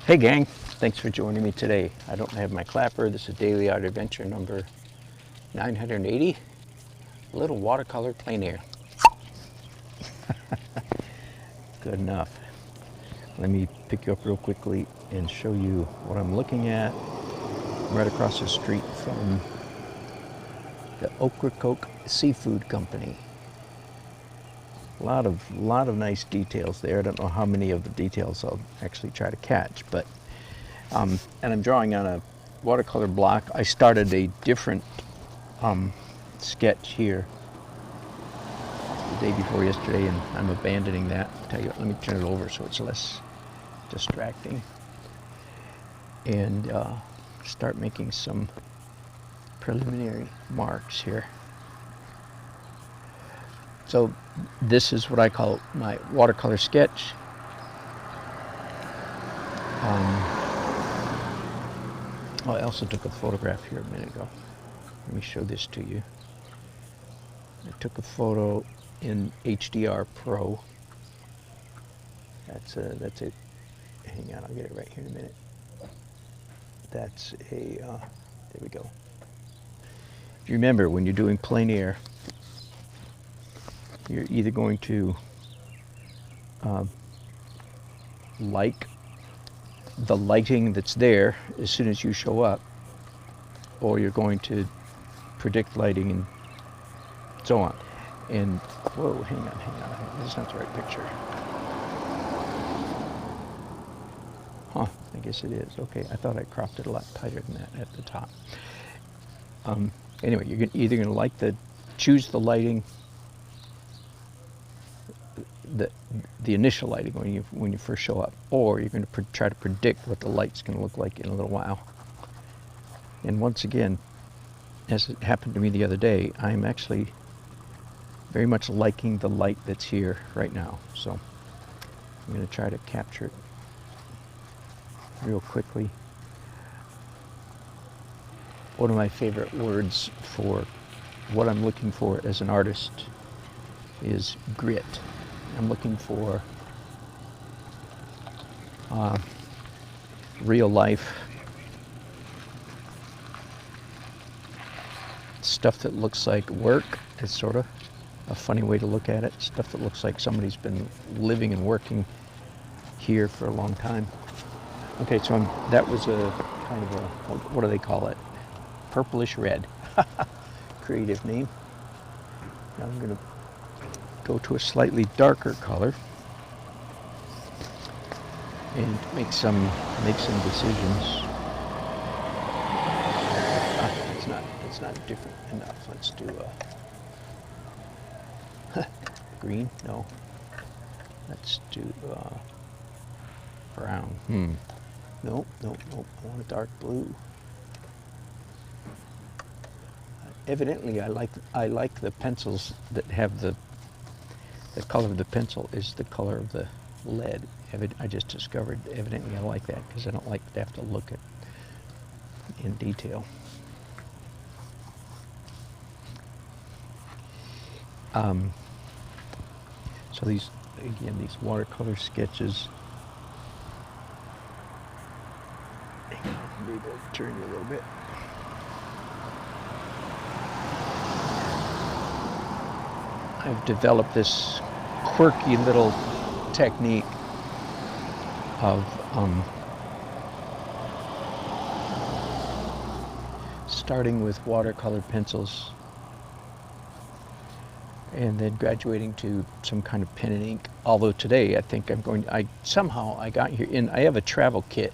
Hey gang, thanks for joining me today. I don't have my clapper. This is Daily Art Adventure number 980. Little watercolor plein air. Good enough. Let me pick you up real quickly and show you what I'm looking at. I'm right across the street from the Ocracoke Seafood Company. A lot of nice details there. I don't know how many of the details I'll actually try to catch, but and I'm drawing on a watercolor block. I started a different sketch here the day before yesterday, and I'm abandoning that. I'll tell you what, let me turn it over so it's less distracting, and start making some preliminary marks here. So this is what I call my watercolor sketch. I also took a photograph here a minute ago. Let me show this to you. I took a photo in HDR Pro. That's it. Hang on, I'll get it right here in a minute. That's a, there we go. If you remember, when you're doing plein air, you're either going to like the lighting that's there as soon as you show up, or you're going to predict lighting and so on. And whoa, hang on, this is not the right picture. Huh, I guess it is. Okay, I thought I cropped it a lot tighter than that at the top. Anyway, you're either going to choose the lighting, the initial lighting when you first show up, or you're going to try to predict what the light's going to look like in a little while. And once again, as it happened to me the other day, I'm actually very much liking the light that's here right now. So I'm going to try to capture it real quickly. One of my favorite words for what I'm looking for as an artist is grit. I'm looking for real life stuff that looks like work. It's sort of a funny way to look at it. Stuff that looks like somebody's been living and working here for a long time. Okay, so that was a kind of a, what do they call it? Purplish red. Creative name. Now I'm going to go to a slightly darker color and make some decisions. It's not different enough. Let's do a green. No. Let's do brown. Nope. I want a dark blue. Evidently, I like the pencils that have the color of the pencil is the color of the lead. I just discovered, evidently I like that because I don't like to have to look at in detail. So these watercolor sketches. Maybe I'll turn you a little bit. I've developed this quirky little technique of starting with watercolor pencils and then graduating to some kind of pen and ink. Although today I think somehow I got here I have a travel kit,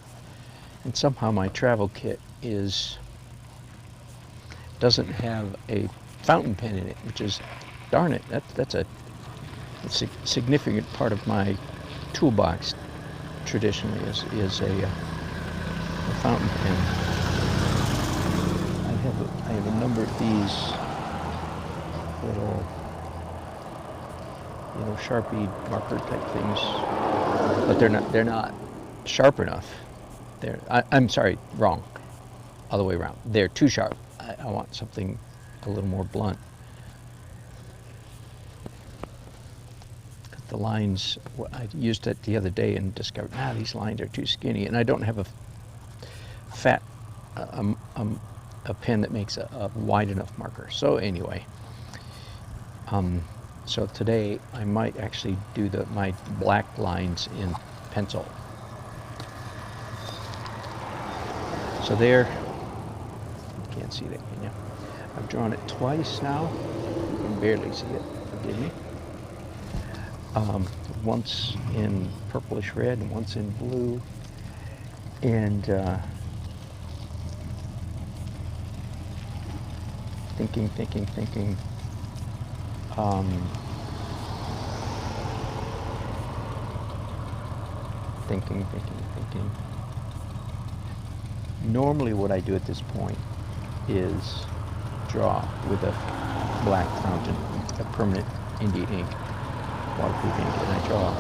and somehow my travel kit doesn't have a fountain pen in it, which is, darn it, that's a significant part of my toolbox traditionally is a fountain pen. I have a number of these little Sharpie marker type things, but they're not sharp enough. I'm sorry, wrong. Other way around. They're too sharp. I want something a little more blunt. The lines. I used it the other day and discovered, these lines are too skinny, and I don't have a fat, a pen that makes a wide enough marker. So anyway, so today I might actually do my black lines in pencil. So there, you can't see that, can you? I've drawn it twice now. You can barely see it, forgive me. Once in purplish red and once in blue. And thinking. Thinking. Normally what I do at this point is draw with a black fountain, a permanent India ink, waterproof ink, and I draw.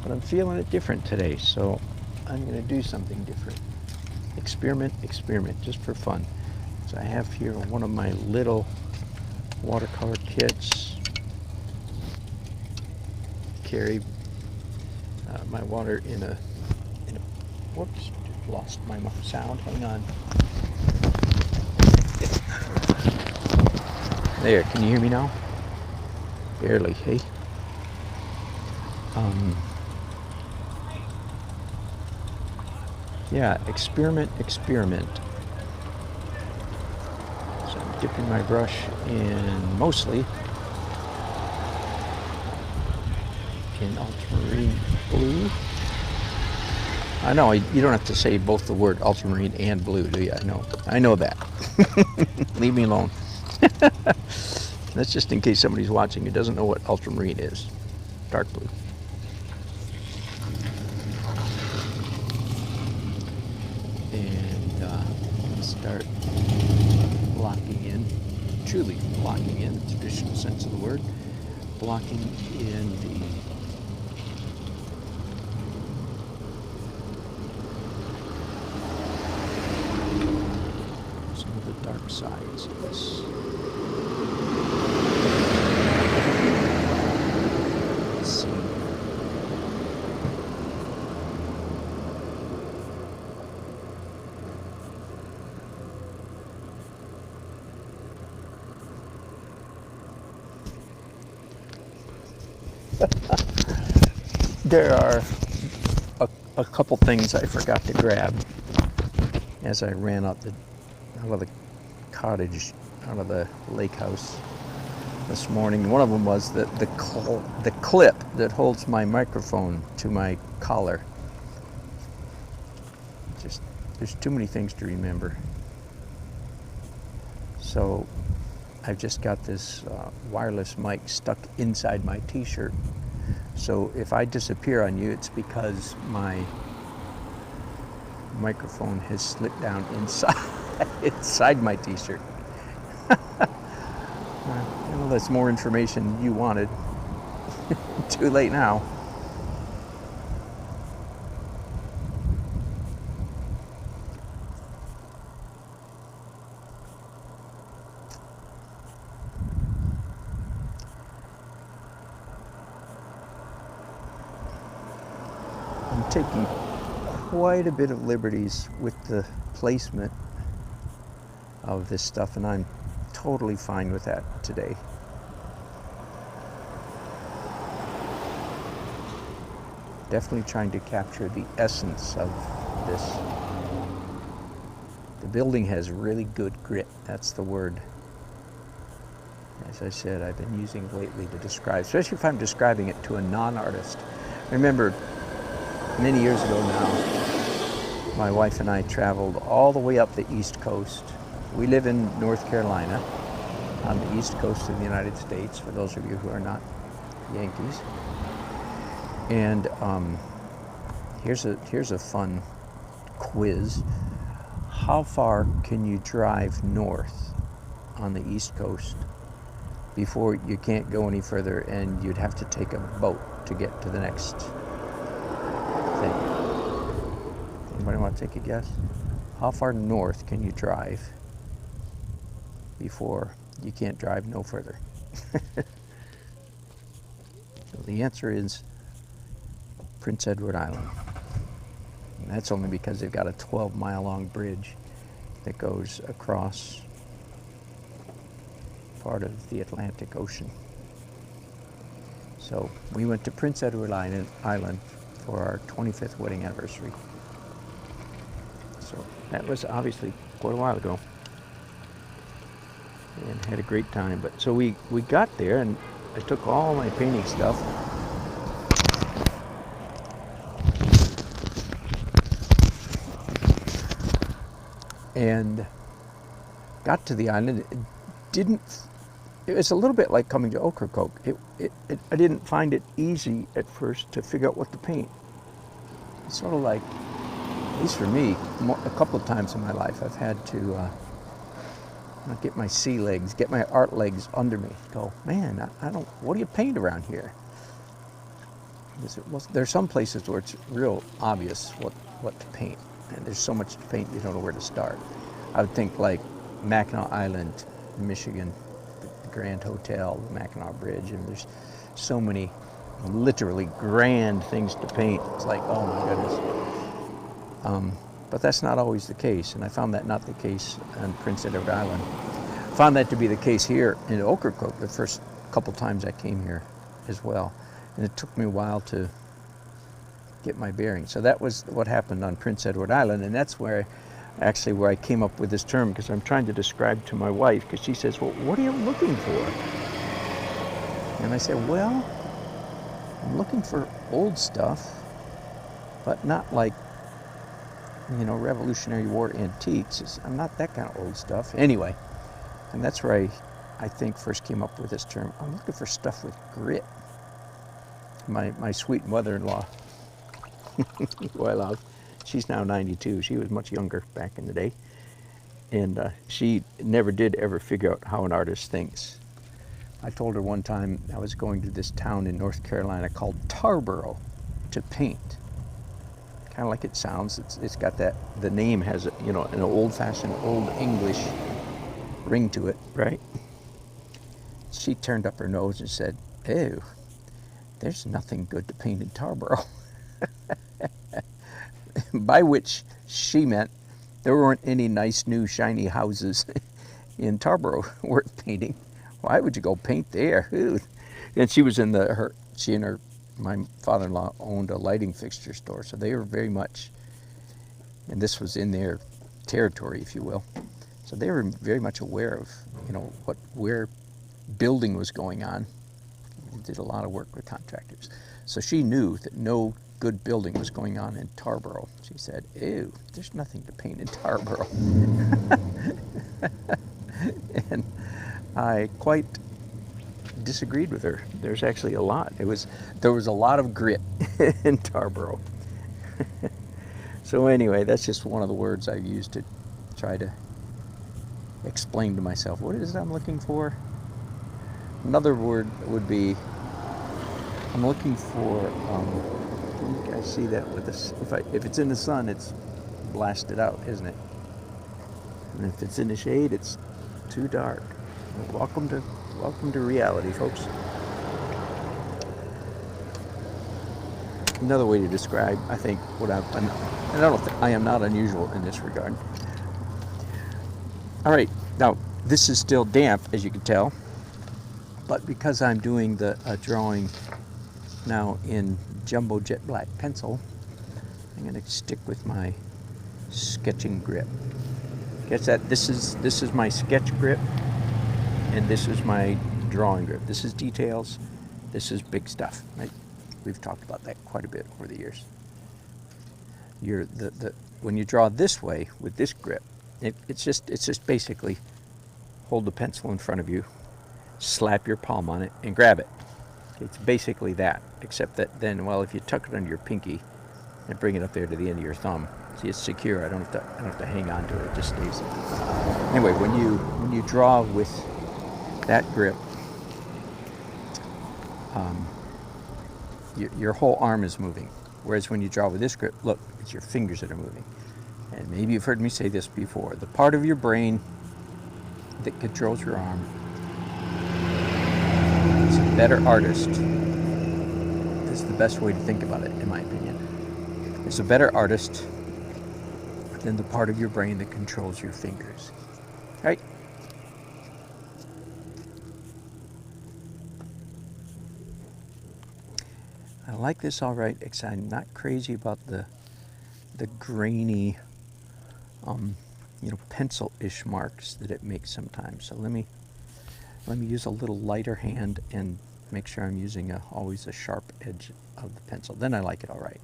But I'm feeling it different today, so I'm going to do something different. Experiment, just for fun. So I have here one of my little watercolor kits. Carry my water in a whoops, lost my sound, hang on. There, can you hear me now? Barely, hey? Yeah, experiment. So I'm dipping my brush in mostly in ultramarine blue. I know, you don't have to say both the word ultramarine and blue, do you? I know that. Leave me alone. That's just in case somebody's watching who doesn't know what ultramarine is. Dark blue. And start blocking in, truly blocking in, the traditional sense of the word, blocking in some of the dark sides of this. There are a couple things I forgot to grab as I ran out of the cottage, out of the lake house this morning. One of them was the clip that holds my microphone to my collar. Just, there's too many things to remember. So I've just got this wireless mic stuck inside my t-shirt. So if I disappear on you, it's because my microphone has slipped down inside my t-shirt. Well, that's more information you wanted. Too late now. I'm taking quite a bit of liberties with the placement of this stuff, and I'm totally fine with that today. Definitely trying to capture the essence of this. The building has really good grit, that's the word. As I said, I've been using lately to describe, especially if I'm describing it to a non-artist. Remember, many years ago now, my wife and I traveled all the way up the East Coast. We live in North Carolina, on the East Coast of the United States, for those of you who are not Yankees. And here's a fun quiz. How far can you drive north on the East Coast before you can't go any further and you'd have to take a boat to get to the next thing? Anybody want to take a guess? How far north can you drive before you can't drive no further? So the answer is Prince Edward Island. And that's only because they've got a 12-mile-long bridge that goes across part of the Atlantic Ocean. So we went to Prince Edward Island for our 25th wedding anniversary. So that was obviously quite a while ago. And had a great time. But so we got there, and I took all my painting stuff. And got to the island. It was a little bit like coming to Ocracoke. I didn't find it easy at first to figure out what to paint. It's sort of like, at least for me, a couple of times in my life, I've had to get my sea legs, get my art legs under me. Go, man, what do you paint around here? There's some places where it's real obvious what to paint. And there's so much to paint, you don't know where to start. I would think like Mackinac Island, Michigan, the Grand Hotel, the Mackinac Bridge, and there's so many literally grand things to paint. It's like, oh my goodness. But that's not always the case, and I found that not the case on Prince Edward Island. Found that to be the case here in Ocracoke the first couple times I came here as well. And it took me a while to get my bearings. So that was what happened on Prince Edward Island, and that's where I came up with this term, because I'm trying to describe to my wife, because she says, well, what are you looking for? And I said, well, I'm looking for old stuff, but not like, Revolutionary War antiques. I'm not that kind of old stuff. Anyway, and that's where I think first came up with this term. I'm looking for stuff with grit. My sweet mother-in-law, who I love, she's now 92. She was much younger back in the day. And she never did ever figure out how an artist thinks. I told her one time I was going to this town in North Carolina called Tarboro to paint. Kind of like it sounds. It's got that, the name has an old-fashioned, old English ring to it, right? She turned up her nose and said, ew, there's nothing good to paint in Tarboro. By which she meant there weren't any nice new shiny houses in Tarboro worth painting. Why would you go paint there? Ew. And she was in my father-in-law owned a lighting fixture store, so they were very much, and this was in their territory, if you will. So they were very much aware of, where building was going on. They did a lot of work with contractors. So she knew that no good building was going on in Tarboro. She said, ew, there's nothing to paint in Tarboro. And I quite disagreed with her. There's actually a lot. There was a lot of grit in Tarboro. So anyway, that's just one of the words I used to try to explain to myself what it is I'm looking for. Another word would be, I'm looking for, you guys see that with this, if it's in the sun, it's blasted out, isn't it? And if it's in the shade, it's too dark. Welcome to reality, folks. Another way to describe, I think, I am not unusual in this regard. All right, now this is still damp, as you can tell, but because I'm doing the drawing now in jumbo jet black pencil, I'm going to stick with my sketching grip. Guess that this is my sketch grip, and this is my drawing grip. This is details. This is big stuff. Right? We've talked about that quite a bit over the years. When you draw this way with this grip, it's just basically hold the pencil in front of you, slap your palm on it, and grab it. It's basically that, except that then, well, if you tuck it under your pinky and bring it up there to the end of your thumb, see, it's secure. I don't have to hang on to it. It just stays there. Anyway, when you draw with that grip, your whole arm is moving. Whereas when you draw with this grip, look, it's your fingers that are moving. And maybe you've heard me say this before. The part of your brain that controls your arm is a better artist That's the best way to think about it, in my opinion. It's a better artist than the part of your brain that controls your fingers. Right? I like this all right, except I'm not crazy about the grainy, pencil-ish marks that it makes sometimes. So let me use a little lighter hand and make sure I'm using always a sharp edge of the pencil. Then I like it all right.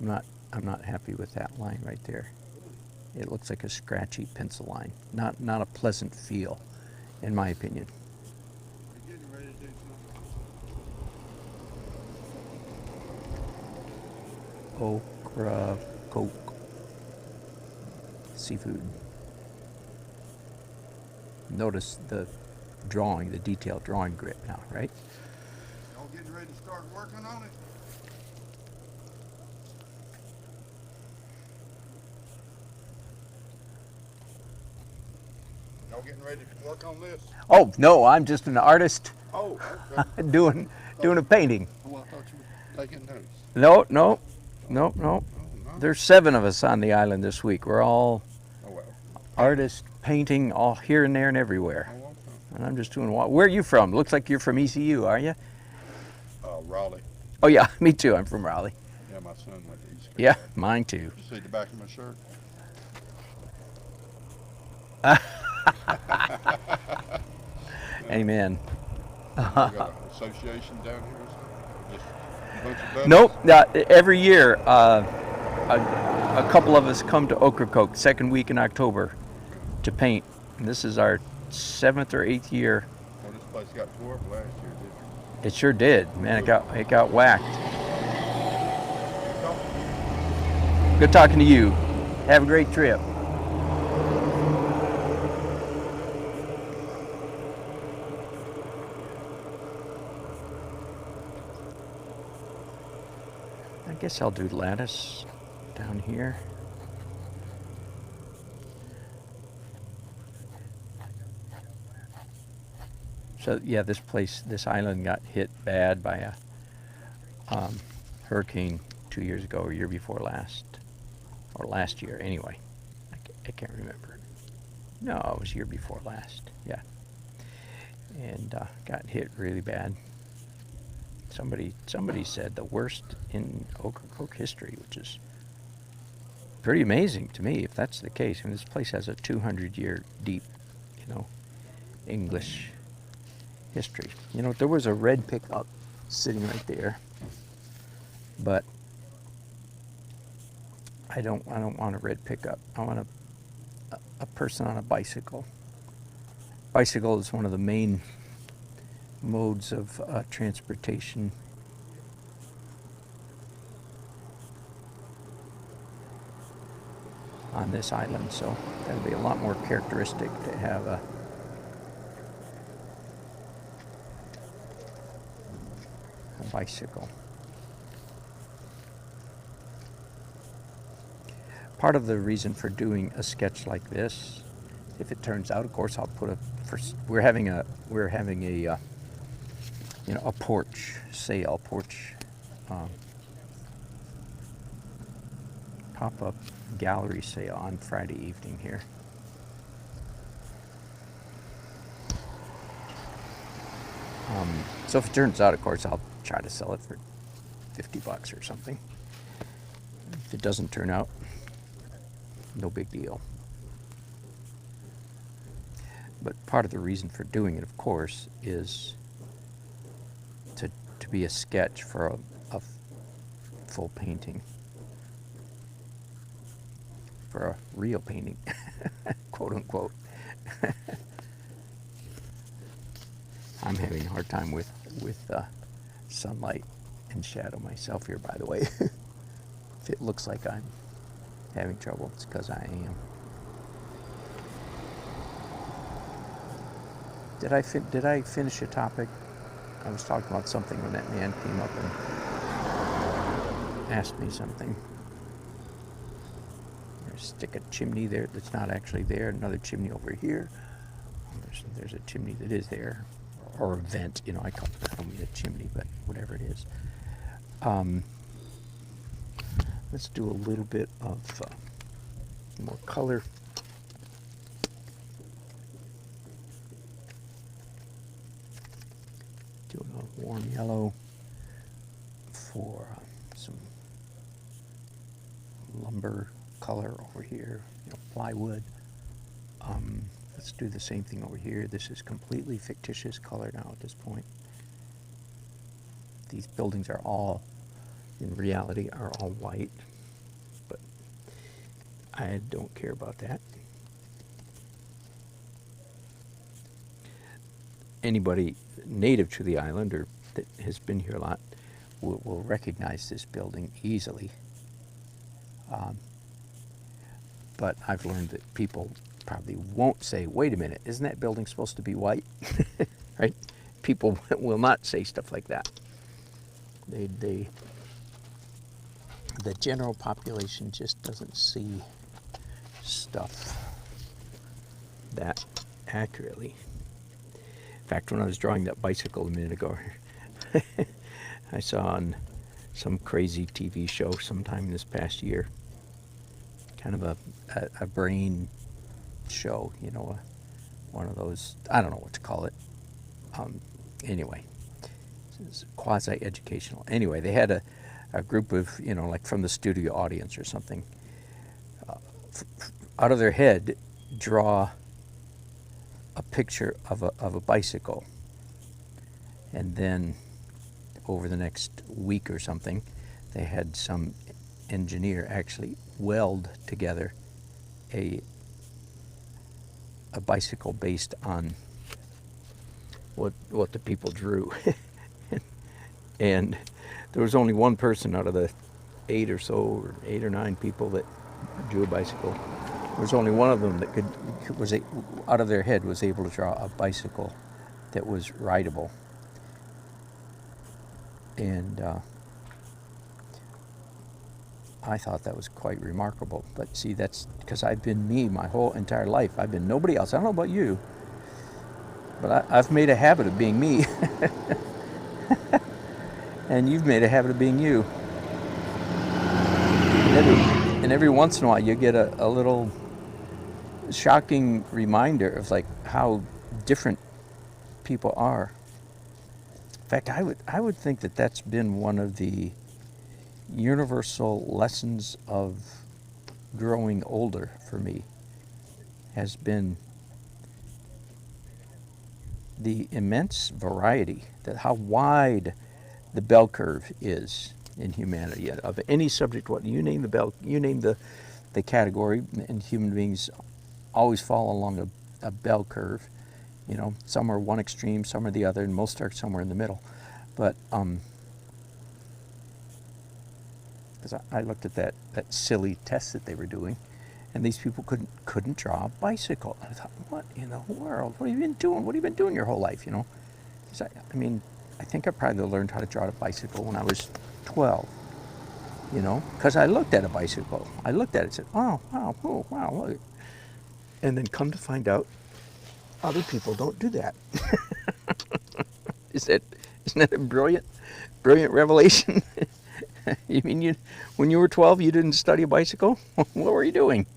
I'm not happy with that line right there. It looks like a scratchy pencil line. Not a pleasant feel, in my opinion. We're getting ready to do something. Okra Coke seafood. Notice the drawing, the detailed drawing grip now, right? Y'all getting ready to start working on it? Y'all getting ready to work on this? Oh no, I'm just an artist Oh, okay. doing a painting. Well, I thought you were taking notes. No. Oh, no. There's 7 of us on the island this week. We're all Oh, well. artists painting all here and there and everywhere. Oh, okay. And I'm just doing what? Where are you from? Looks like you're from ECU, are you? Raleigh. Oh yeah, me too. I'm from Raleigh. Yeah, my son went to East Coast. Yeah, mine too. You see the back of my shirt? Amen. You got an association down here or something? Just a bunch of buddies? Nope. Every year, a couple of us come to Ocracoke, second week in October, to paint. And this is our 7th or 8th year. Well, this place got tore up last year, didn't It sure did, man. It got whacked. it? Good talking to you. Have a great trip. I guess I'll do lattice down here. So yeah, this island got hit bad by a hurricane 2 years ago or year before last, or last year anyway. I can't remember. No, it was year before last. Yeah, and got hit really bad. Somebody said the worst in Ocracoke history, which is pretty amazing to me if that's the case. I mean, this place has a 200-year deep, English history. There was a red pickup sitting right there, but I don't want a red pickup. I want a person on a bicycle. Bicycle is one of the main modes of transportation on this island, so that'll be a lot more characteristic to have a bicycle. Part of the reason for doing a sketch like this, if it turns out, of course, I'll put we're having a a porch sale, pop-up gallery sale on Friday evening here. So if it turns out, of course, I'll try to sell it for $50 or something. If it doesn't turn out, no big deal. But part of the reason for doing it, of course, is to be a sketch for a full painting, for a real painting, quote unquote. I'm having a hard time with sunlight and shadow myself here, by the way. If it looks like I'm having trouble, it's because I am. Did I finish a topic? I was talking about something when that man came up and asked me something. Stick a chimney there that's not actually there. Another chimney over here. There's a chimney that is there, or a vent. I don't mean a chimney, but whatever it is. Let's do a little bit of more color. Doing a warm yellow for some lumber color over here, plywood. Let's do the same thing over here. This is completely fictitious color now at this point. These buildings are all, in reality, are all white, but I don't care about that. Anybody native to the island or that has been here a lot will recognize this building easily. But I've learned that people probably won't say, wait a minute, isn't that building supposed to be white? Right? People will not say stuff like that. The general population just doesn't see stuff that accurately. In fact, when I was drawing that bicycle a minute ago, I saw on some crazy TV show sometime this past year, kind of a brain show, one of those, I don't know what to call it. Anyway, it's quasi-educational. Anyway, they had a group of, like from the studio audience or something, out of their head draw a picture of a bicycle. And then over the next week or something, they had some engineer actually weld together a bicycle based on what the people drew. And there was only one person out of the 8 or 9 people that drew a bicycle. There was only one of them that was out of their head was able to draw a bicycle that was rideable. And I thought that was quite remarkable. But see, that's because I've been me my whole entire life. I've been nobody else. I don't know about you, but I've made a habit of being me. And you've made a habit of being you. And every once in a while you get a little shocking reminder of like how different people are. In fact, I would think that that's been one of the universal lessons of growing older for me, has been the immense variety, that how wide the bell curve is in humanity of any subject. What you name the category, and human beings always fall along a bell curve. Some are one extreme, some are the other, and most are somewhere in the middle. But because I looked at that silly test that they were doing, and these people couldn't draw a bicycle. And I thought, what in the world? What have you been doing? What have you been doing your whole life? I think I probably learned how to draw a bicycle when I was 12. Because I looked at a bicycle. I looked at it and said, oh, wow, look. And then come to find out, other people don't do that. Isn't that a brilliant revelation? You mean when you were 12, you didn't study a bicycle? What were you doing?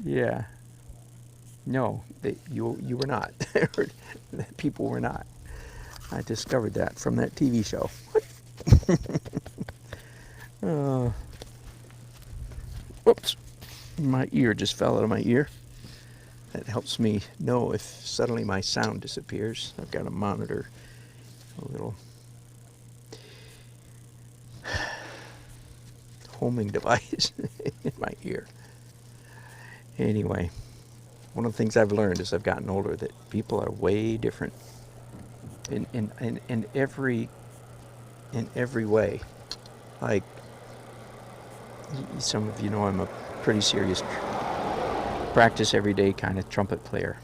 Yeah. No, you were not. People were not. I discovered that from that TV show. Whoops. My ear just fell out of my ear. That helps me know if suddenly my sound disappears. I've got a monitor, a little homing device in my ear. Anyway, one of the things I've learned as I've gotten older, that people are way different in every way. Like, some of you know, I'm a pretty serious, practice every day kind of trumpet player.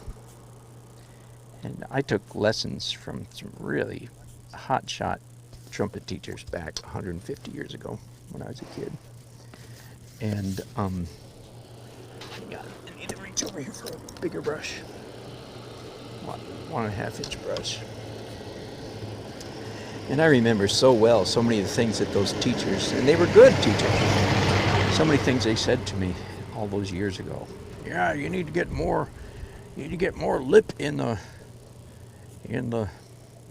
And I took lessons from some really hotshot trumpet teachers back 150 years ago when I was a kid. And I need to reach over here for a bigger brush. 1.5 inch brush. And I remember so well so many of the things that those teachers, and they were good teachers, so many things they said to me all those years ago. Yeah, you need to get more lip in the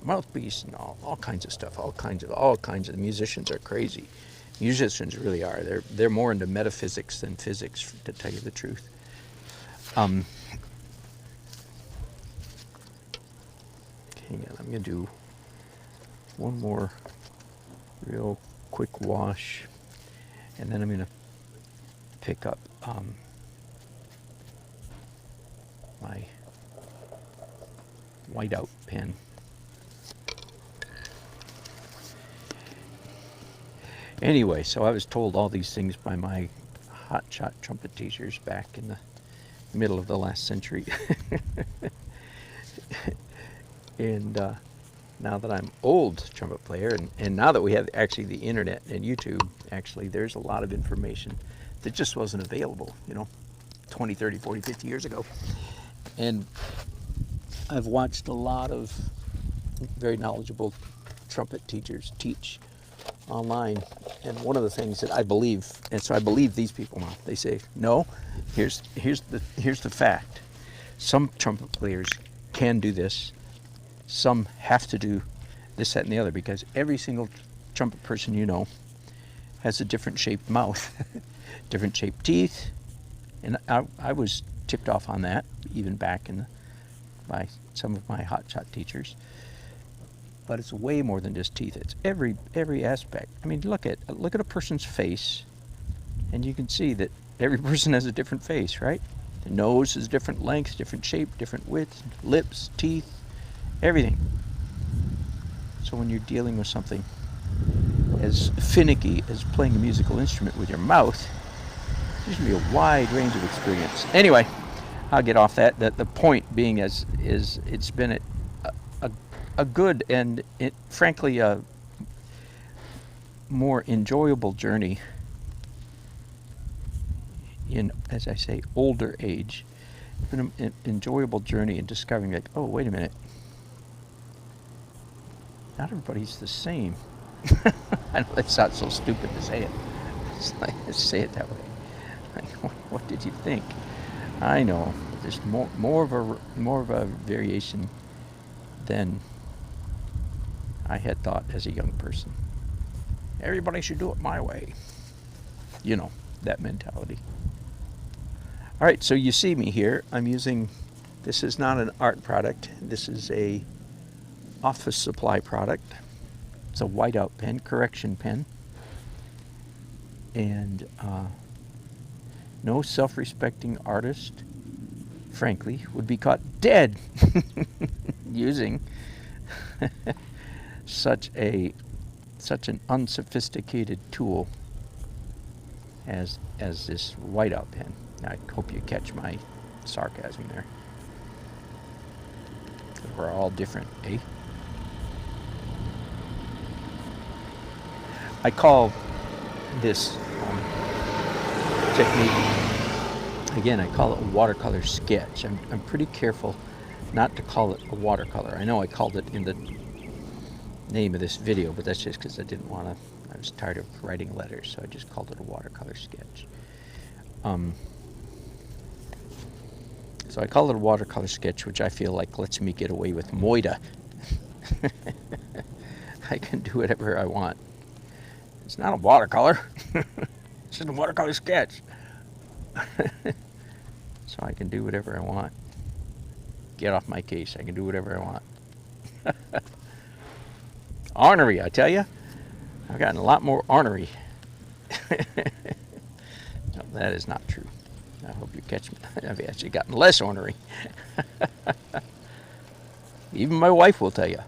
mouthpiece, and all kinds of stuff, all kinds of musicians are crazy. Musicians really are. They're more into metaphysics than physics, to tell you the truth. Hang on, I'm gonna do one more real quick wash, and then I'm gonna pick up my whiteout pen. Anyway, so I was told all these things by my hotshot trumpet teachers back in the middle of the last century. And now that I'm old trumpet player, and now that we have actually the internet and YouTube, actually there's a lot of information that just wasn't available, 20, 30, 40, 50 years ago. And I've watched a lot of very knowledgeable trumpet teachers teach online, and one of the things that I believe, and so I believe these people now, they say, no, here's the fact. Some trumpet players can do this, some have to do this, that, and the other, because every single trumpet person you know has a different shaped mouth, different shaped teeth, and I was tipped off on that even back by some of my hotshot teachers. But it's way more than just teeth. It's every aspect. I mean, look at a person's face, and you can see that every person has a different face, right? The nose is different length, different shape, different width, lips, teeth, everything. So when you're dealing with something as finicky as playing a musical instrument with your mouth, there's going to be a wide range of experience. Anyway, I'll get off that. The point being is it's been a good and frankly a more enjoyable journey in, as I say, older age. It's been an enjoyable journey in discovering, like, oh, wait a minute, not everybody's the same. I know that sounds so stupid to say it. It's like, say it that way. Like, what did you think? I know there's more of a variation than I had thought as a young person. Everybody should do it my way. That mentality. All right, so you see me here. I'm using, this is not an art product. This is a office supply product. It's a whiteout pen, correction pen. And no self-respecting artist, frankly, would be caught dead using such an unsophisticated tool as this whiteout pen. I hope you catch my sarcasm there. We're all different, eh? I call this technique, again, I call it a watercolor sketch. I'm pretty careful not to call it a watercolor. I know I called it in the name of this video, but that's just because I was tired of writing letters, so I just called it a watercolor sketch. So I call it a watercolor sketch, which I feel like lets me get away with moida. I can do whatever I want. It's not a watercolor. It's just a watercolor sketch. So I can do whatever I want. Get off my case. I can do whatever I want. Ornery, I tell you. I've gotten a lot more ornery. No, that is not true. I hope you catch me. I've actually gotten less ornery. Even my wife will tell you.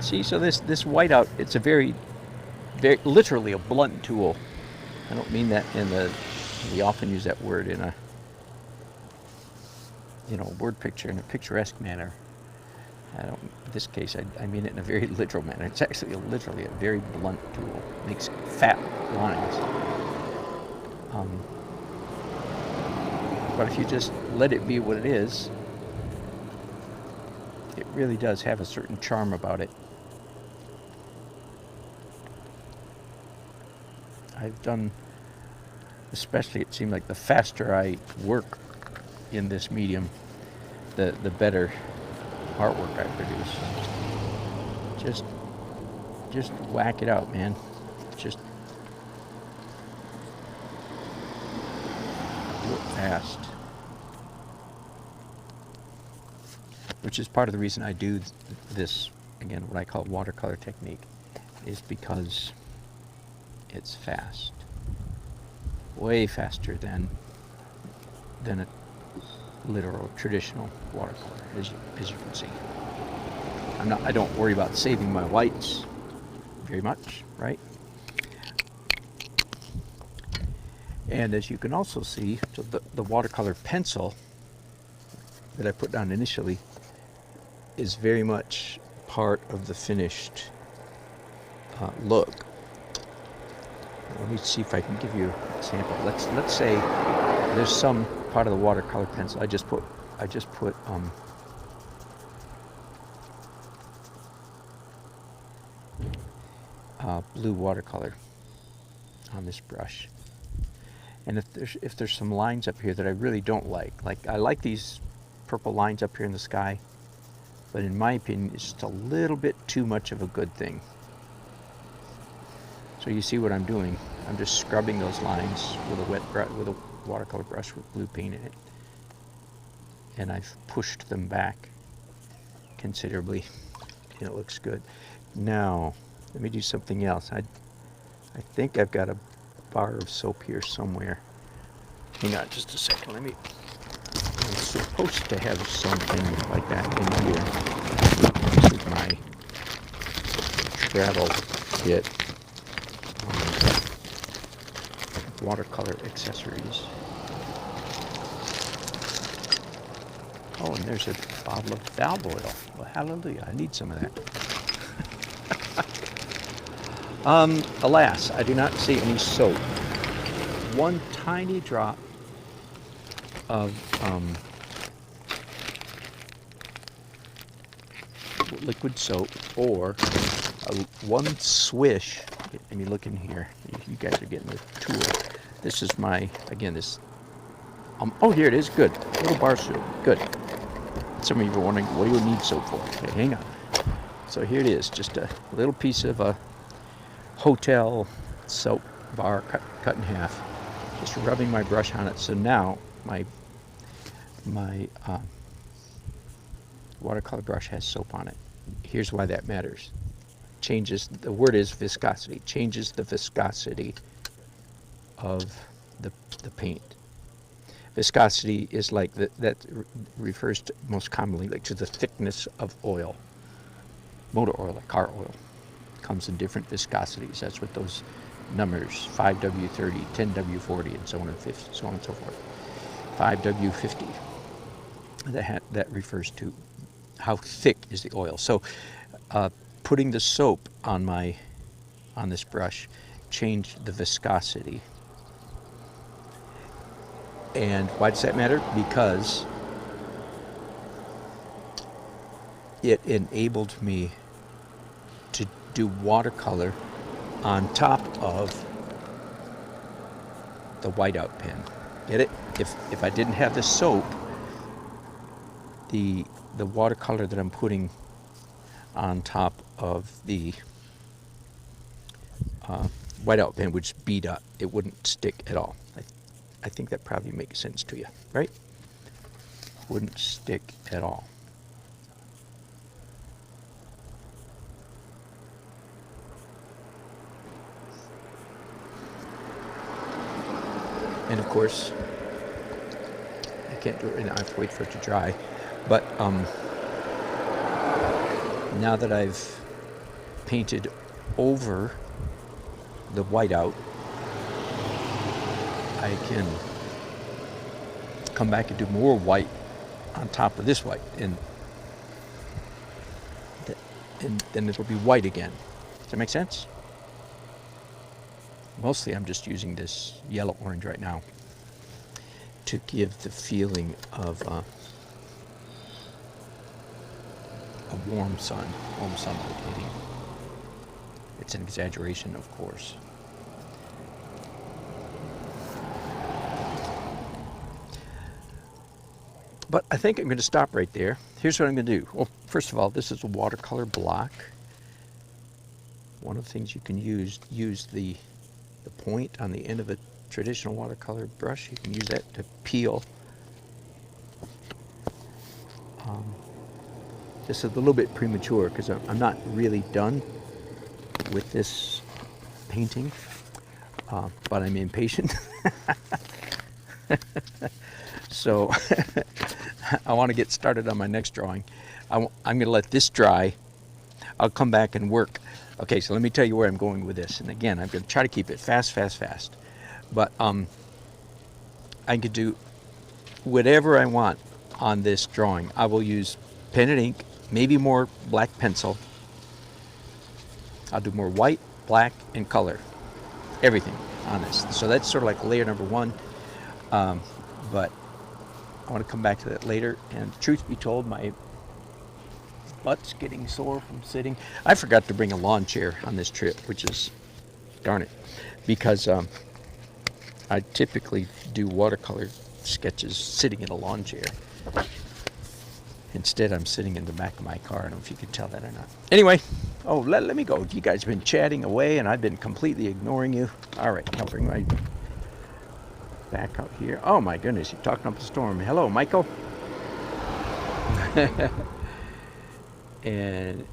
See, so this whiteout, it's a very literally a blunt tool. I don't mean that we often use that word in a word picture, in a picturesque manner. I don't, in this case, I mean it in a very literal manner. It's actually literally a very blunt tool. It makes fat lines. But if you just let it be what it is, it really does have a certain charm about it. I've done, especially it seemed like the faster I work in this medium, the better artwork I produce. Just whack it out, man. Just do it fast. Which is part of the reason I do this, again, what I call watercolor technique, is because it's fast. Way faster than a literal traditional watercolor, as you can see. I don't worry about saving my whites very much, right? And as you can also see, so the watercolor pencil that I put down initially is very much part of the finished look. Let me see if I can give you an example. Let's say there's some part of the watercolor pencil. I just put blue watercolor on this brush. And if there's some lines up here that I really don't like I like these purple lines up here in the sky, but in my opinion, it's just a little bit too much of a good thing. So you see what I'm doing. I'm just scrubbing those lines with a watercolor brush with blue paint in it. And I've pushed them back considerably, and it looks good. Now, let me do something else. I think I've got a bar of soap here somewhere. Hang on just a second. I'm supposed to have something like that in here. This is my travel kit. Watercolor accessories. Oh, and there's a bottle of valve oil. Well, hallelujah, I need some of that. Alas, I do not see any soap. One tiny drop of liquid soap, or one swish. Let me look in here. You guys are getting the tool. This is my, again, this, oh, here it is, good. Little bar soap, good. Some of you are wondering, what do you need soap for? Okay, hang on. So here it is, just a little piece of a hotel soap bar cut in half. Just rubbing my brush on it. So now my watercolor brush has soap on it. Here's why that matters. Changes, the word is viscosity, changes the viscosity of the paint. Viscosity is like, that refers to, most commonly, like to the thickness of oil. Motor oil, like car oil, comes in different viscosities. That's what those numbers, 5W30, 10W40, and so on and so forth. 5W50, that refers to how thick is the oil. So putting the soap on this brush changed the viscosity. And why does that matter? Because it enabled me to do watercolor on top of the whiteout pen. Get it? If I didn't have the soap, the watercolor that I'm putting on top of the whiteout pen would just bead up. It wouldn't stick at all. I think that probably makes sense to you, right? Wouldn't stick at all. And of course, I can't do it right now. I have to wait for it to dry. But now that I've painted over the whiteout, I can come back and do more white on top of this white. And and then it'll be white again. Does that make sense? Mostly I'm just using this yellow orange right now to give the feeling of a warm sun rotating. It's an exaggeration, of course. But I think I'm going to stop right there. Here's what I'm going to do. Well, first of all, this is a watercolor block. One of the things you can use the point on the end of a traditional watercolor brush. You can use that to peel. This is a little bit premature because I'm not really done with this painting, but I'm impatient. So I want to get started on my next drawing. I'm going to let this dry. I'll come back and work. Okay, so let me tell you where I'm going with this. And again, I'm going to try to keep it fast. But I could do whatever I want on this drawing. I will use pen and ink, maybe more black pencil. I'll do more white, black, and color. Everything on this. So that's sort of like layer number one. But I want to come back to that later. And truth be told, my butt's getting sore from sitting. I forgot to bring a lawn chair on this trip, which is, darn it, because I typically do watercolor sketches sitting in a lawn chair. Instead, I'm sitting in the back of my car. I don't know if you can tell that or not. Anyway, let me go. You guys have been chatting away, and I've been completely ignoring you. All right, I'll bring my back out here. Oh, my goodness, you're talking up a storm. Hello, Michael. And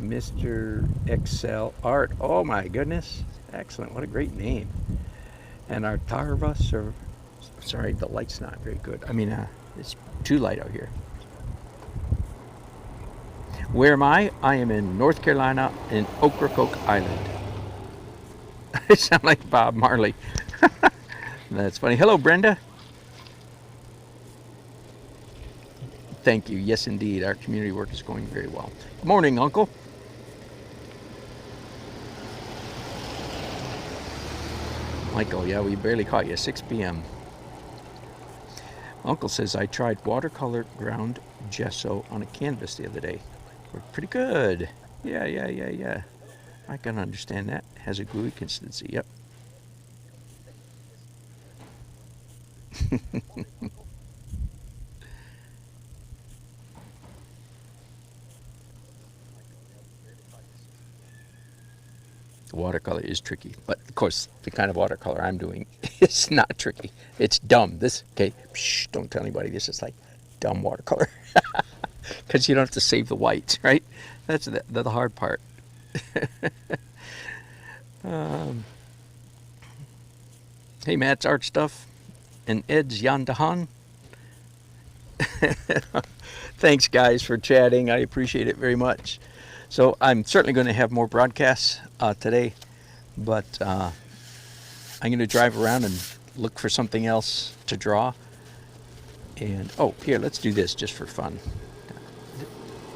Mr. Excel Art. Oh, my goodness. Excellent. What a great name. And our Tarvas, or sorry, the light's not very good. I mean, it's too light out here. Where am I? I am in North Carolina in Ocracoke Island. I sound like Bob Marley. That's funny. Hello, Brenda. Thank you. Yes, indeed. Our community work is going very well. Good morning, Uncle. Michael, yeah, we barely caught you. 6 p.m. Uncle says, I tried watercolor ground gesso on a canvas the other day. Worked pretty good. Yeah. I can understand that. Has a gluey consistency. Yep. Watercolor is tricky, but of course the kind of watercolor I'm doing is not tricky. It's dumb. Okay, don't tell anybody this is like dumb watercolor, because you don't have to save the whites, right? That's the hard part. Hey, Matt's art stuff and Ed's Yandahan. Thanks, guys, for chatting. I appreciate it very much. So I'm certainly going to have more broadcasts today, but I'm going to drive around and look for something else to draw. And, here, let's do this just for fun.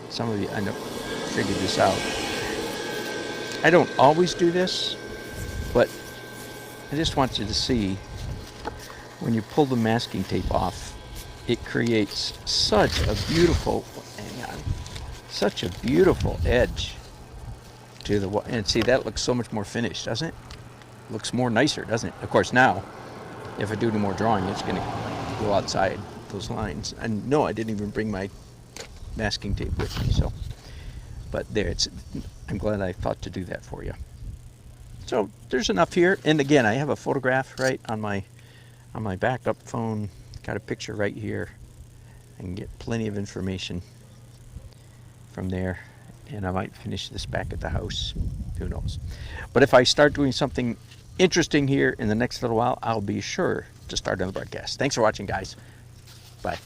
Some of you, I know, figured this out. I don't always do this, but I just want you to see when you pull the masking tape off, it creates such a beautiful, such a beautiful edge to the, and see, that looks so much more finished, doesn't it? Looks more nicer, doesn't it? Of course, now, if I do any more drawing, it's going to go outside those lines. And no, I didn't even bring my masking tape with me, so, but there, I'm glad I thought to do that for you. So there's enough here, and again, I have a photograph right on my backup phone. Got a picture right here. I can get plenty of information from there, and I might finish this back at the house. Who knows? But if I start doing something interesting here in the next little while, I'll be sure to start another broadcast. Thanks for watching, guys. Bye.